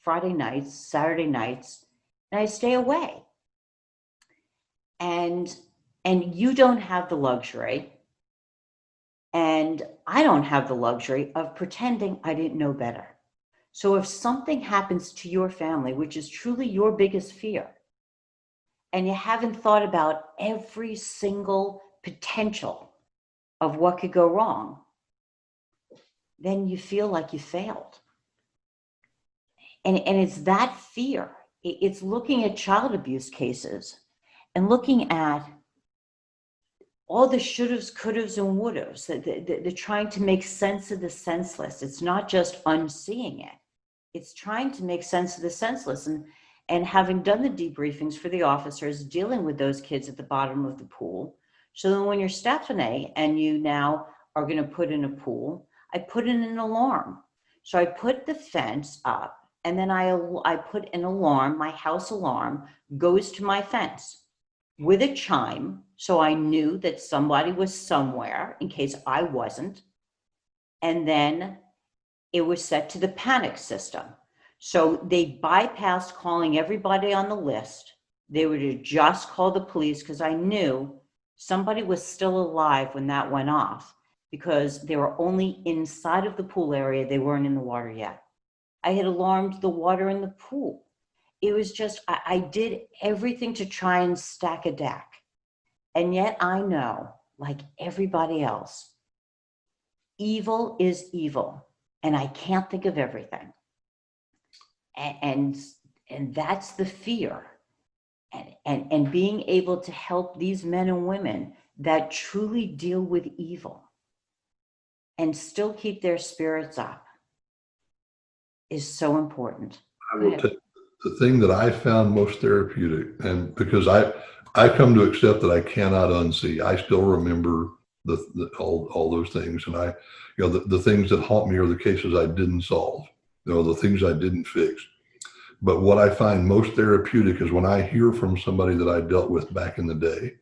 Friday nights, Saturday nights, and I stay away. And you don't have the luxury, and I don't have the luxury of pretending I didn't know better. So if something happens to your family, which is truly your biggest fear, and you haven't thought about every single potential of what could go wrong, then you feel like you failed. And it's that fear. It's looking at child abuse cases and looking at all the should'ves, could'ves, and would'ves. They're trying to make sense of the senseless. It's not just unseeing it. It's trying to make sense of the senseless. And having done the debriefings for the officers, dealing with those kids at the bottom of the pool, so then when you're Stephanie and you now are going to put in a pool, I put in an alarm. So I put the fence up, and then I put an alarm. My house alarm goes to my fence with a chime. So I knew that somebody was somewhere in case I wasn't. And then it was set to the panic system. So they bypassed calling everybody on the list. They were to just call the police because I knew somebody was still alive when that went off because they were only inside of the pool area. They weren't in the water yet. I had alarmed the water in the pool. It was just, I did everything to try and stack a deck. And yet I know, like everybody else, evil is evil. And I can't think of everything. And that's the fear. And being able to help these men and women that truly deal with evil and still keep their spirits up is so important. I will take the thing that I found most therapeutic, and because I come to accept that I cannot unsee. I still remember all those things, and the things that haunt me are the cases I didn't solve, the things I didn't fix. But what I find most therapeutic is when I hear from somebody that I dealt with back in the day.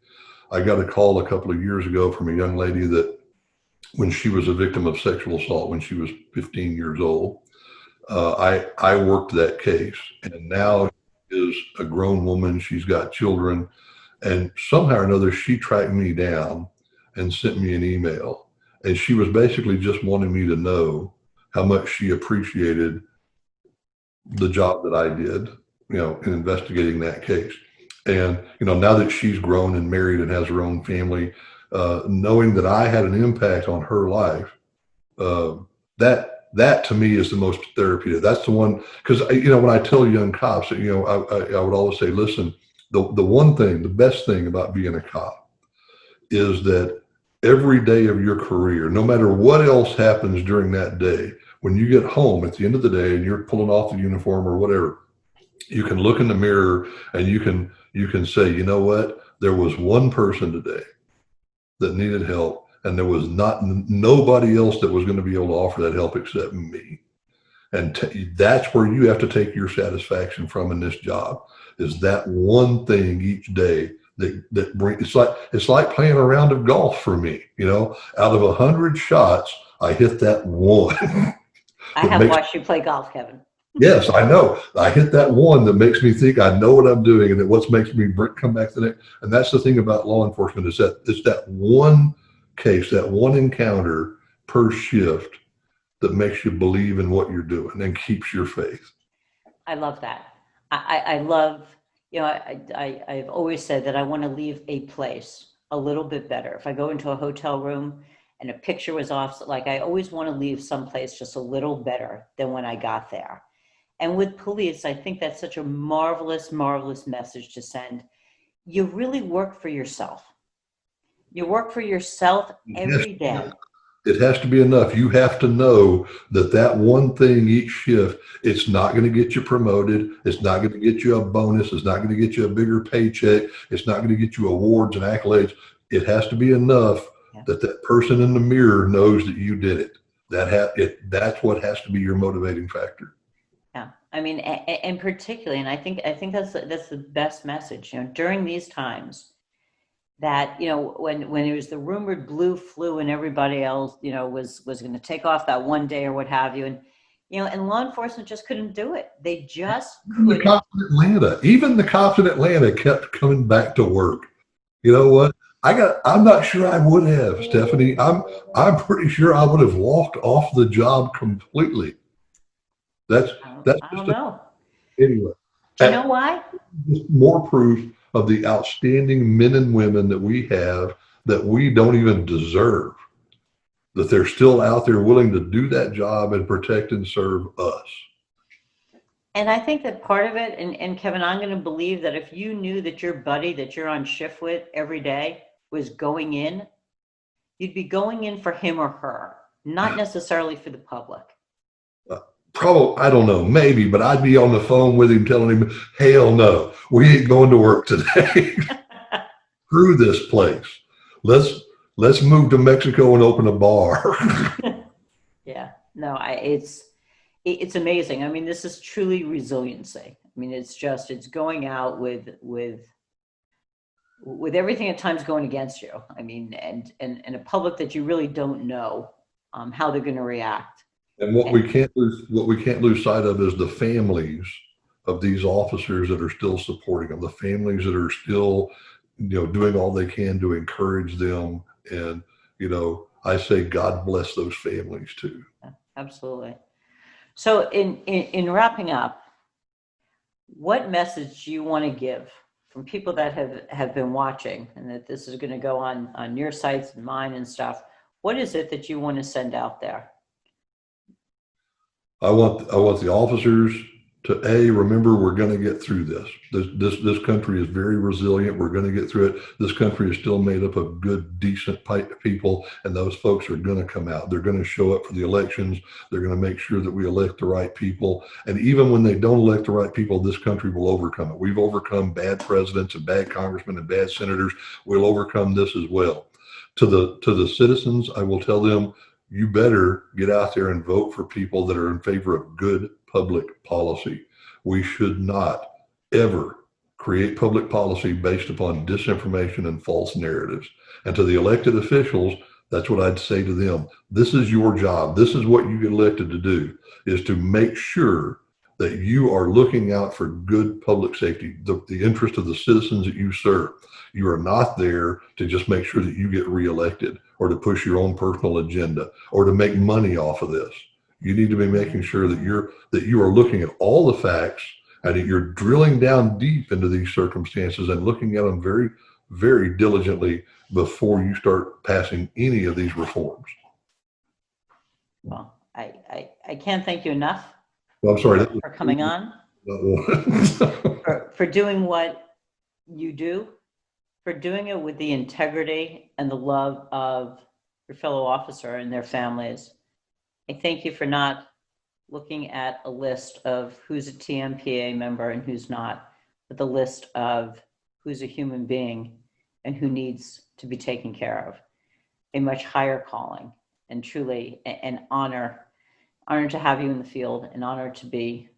I got a call a couple of years ago from a young lady that when she was a victim of sexual assault when she was 15 years old, I worked that case, and now is a grown woman. She's got children, and somehow or another, she tracked me down and sent me an email. And she was basically just wanting me to know how much she appreciated the job that I did, in investigating that case. And, now that she's grown and married and has her own family, knowing that I had an impact on her life, that to me is the most therapeutic. That's the one, because, when I tell young cops, I would always say, listen, the best thing about being a cop is that every day of your career, no matter what else happens during that day, when you get home at the end of the day and you're pulling off the uniform or whatever, you can look in the mirror and you can say, you know what, there was one person today that needed help, and there was nobody else that was going to be able to offer that help except me. And that's where you have to take your satisfaction from in this job, is that one thing each day that brings, it's like playing a round of golf for me. You know, out of 100 shots, I hit that one. I have watched you play golf, Kevin. Yes, I know. I hit that one that makes me think I know what I'm doing, and that what makes me come back to the next. And that's the thing about law enforcement, is that it's that one case, that one encounter per shift that makes you believe in what you're doing and keeps your faith. I love that. I love, you know, I've always said that I want to leave a place a little bit better. If I go into a hotel room and a picture was off, like I always want to leave someplace just a little better than when I got there. And with police, I think that's such a marvelous, marvelous message to send. You really work for yourself. You work for yourself every day. It has to be enough. You have to know that that one thing each shift, it's not going to get you promoted. It's not going to get you a bonus. It's not going to get you a bigger paycheck. It's not going to get you awards and accolades. It has to be enough that that person in the mirror knows that you did it. That's what has to be your motivating factor. Yeah, I mean, and particularly, and I think that's the best message. You know, during these times, that, you know, when it was the rumored blue flu and everybody else, you know, was going to take off that one day or what have you, and you know, and law enforcement just couldn't do it. They just couldn't. Even the cops in Atlanta kept coming back to work. You know what? I'm not sure I would have, Stephanie. I'm pretty sure I would have walked off the job completely. That's I don't know. Anyway. Do you know why? More proof of the outstanding men and women that we have that we don't even deserve, that they're still out there willing to do that job and protect and serve us. And I think that part of it, and Kevin, I'm going to believe that if you knew that your buddy that you're on shift with every day was going in, you'd be going in for him or her, not necessarily for the public. Probably, I don't know, maybe, but I'd be on the phone with him telling him, hell no, we ain't going to work today. Screw this place. Let's move to Mexico and open a bar. Yeah, no, it's amazing. I mean, this is truly resiliency. I mean, it's going out with everything at times going against you. I mean, and a public that you really don't know how they're going to react. And what we can't lose sight of is the families of these officers that are still supporting them, the families that are still, you know, doing all they can to encourage them. And, you know, I say, God bless those families too. Yeah, absolutely. So in wrapping up, what message do you want to give from people that have been watching, and that this is going to go on your sites and mine and stuff? What is it that you want to send out there? I want the officers to remember, we're going to get through this. This country is very resilient. We're going to get through it. This country is still made up of good, decent people, and those folks are going to come out. They're going to show up for the elections. They're going to make sure that we elect the right people. And even when they don't elect the right people, this country will overcome it. We've overcome bad presidents and bad congressmen and bad senators. We'll overcome this as well. To the citizens, I will tell them, you better get out there and vote for people that are in favor of good public policy. We should not ever create public policy based upon disinformation and false narratives. And to the elected officials, that's what I'd say to them. This is your job. This is what you get elected to do, is to make sure that you are looking out for good public safety, the interest of the citizens that you serve. You are not there to just make sure that you get reelected or to push your own personal agenda or to make money off of this. You need to be making sure that you are looking at all the facts and that you're drilling down deep into these circumstances and looking at them very, very diligently before you start passing any of these reforms. Well, I can't thank you enough. Well, I'm sorry for coming on, for doing what you do, for doing it with the integrity and the love of your fellow officer and their families. I thank you for not looking at a list of who's a TMPA member and who's not, but the list of who's a human being and who needs to be taken care of. A much higher calling, and truly an honor honored to have you in the field and honored to be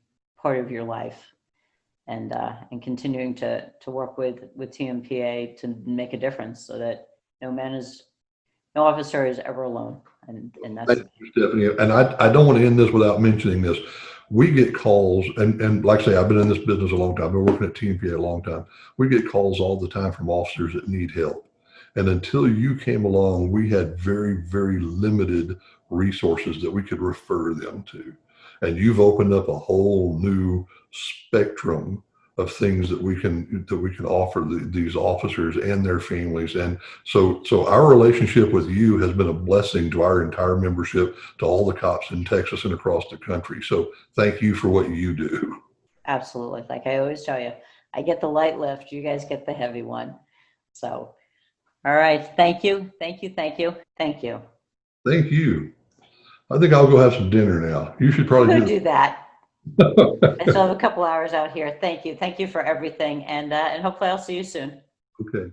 part of your life, and continuing to work with TMPA to make a difference so that no officer is ever alone. And that's Thank you, Stephanie. And I don't want to end this without mentioning this. We get calls, and like I say, I've been in this business a long time. I've been working at TMPA a long time. We get calls all the time from officers that need help. And until you came along, we had very, very limited resources that we could refer them to. And you've opened up a whole new spectrum of things that we can offer these officers and their families. And so our relationship with you has been a blessing to our entire membership, to all the cops in Texas and across the country. So thank you for what you do. absolutely, like I always tell you, I get the light lift, you guys get the heavy one. So, all right, thank you. Thank you. I think I'll go have some dinner now. You should probably do that. I still have a couple hours out here. Thank you for everything, and hopefully I'll see you soon. Okay.